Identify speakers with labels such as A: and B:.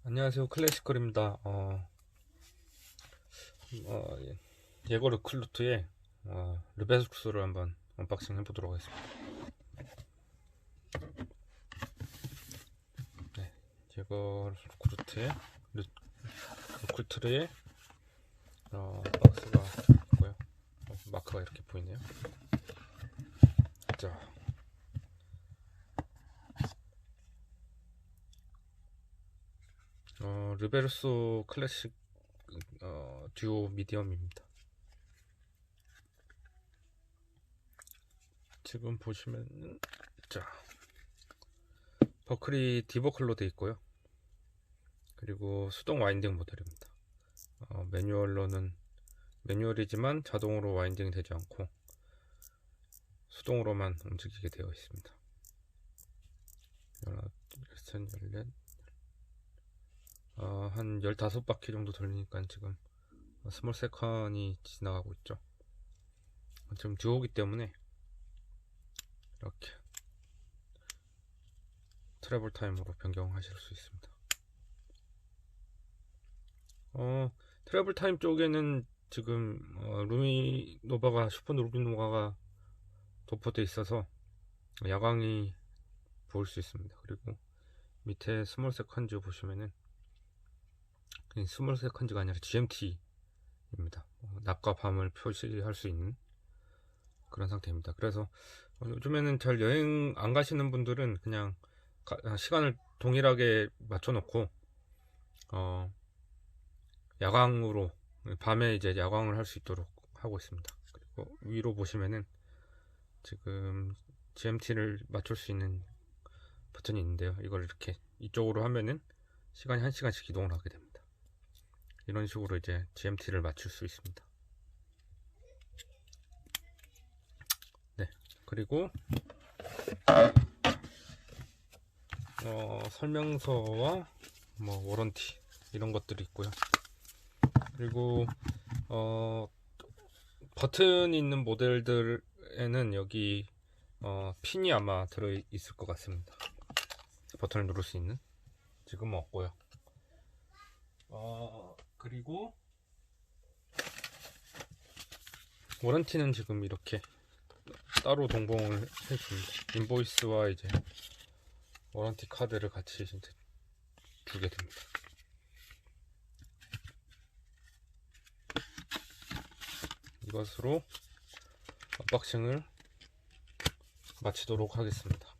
A: 안녕하세요, 클래시컬입니다. 예거 리클루트의 르베스쿠스를 한번 언박싱 해보도록 하겠습니다. 네, 예거 리클루트의 박스가 있고요. 마크가 이렇게 보이네요. 자, 르베르소 클래식 듀오 미디엄입니다. 지금 보시면 자, 버클이 디버클로 되어 있고요. 그리고 수동 와인딩 모델입니다. 매뉴얼이지만 자동으로 와인딩이 되지 않고 수동으로만 움직이게 되어 있습니다. 한 15바퀴 정도 돌리니까 지금 스몰 세컨이 지나가고 있죠. 지금 듀오기 때문에 이렇게 트래블 타임으로 변경하실 수 있습니다. 트래블 타임 쪽에는 지금 슈퍼 루미노바가 도포되어 있어서 야광이 보일 수 있습니다. 그리고 밑에 스몰 세컨즈 보시면은 스몰 세컨즈가 아니라 GMT입니다. 낮과 밤을 표시할 수 있는 그런 상태입니다. 그래서 요즘에는 잘 여행 안 가시는 분들은 그냥 시간을 동일하게 맞춰놓고 야광으로 밤에 이제 야광을 할 수 있도록 하고 있습니다. 그리고 위로 보시면은 지금 GMT를 맞출 수 있는 버튼이 있는데요. 이걸 이렇게 이쪽으로 하면은 시간이 1시간씩 이동을 하게 됩니다. 이런 식으로 이제 GMT를 맞출 수 있습니다. 네, 그리고 설명서와 워런티 이런 것들이 있고요. 그리고 버튼이 있는 모델들에는 여기 핀이 아마 들어 있을 것 같습니다. 버튼을 누를 수 있는. 지금은 없고요. 그리고 워런티는 지금 이렇게 따로 동봉을 해줍니다. 인보이스와 이제 워런티 카드를 같이 이제 주게 됩니다. 이것으로 언박싱을 마치도록 하겠습니다.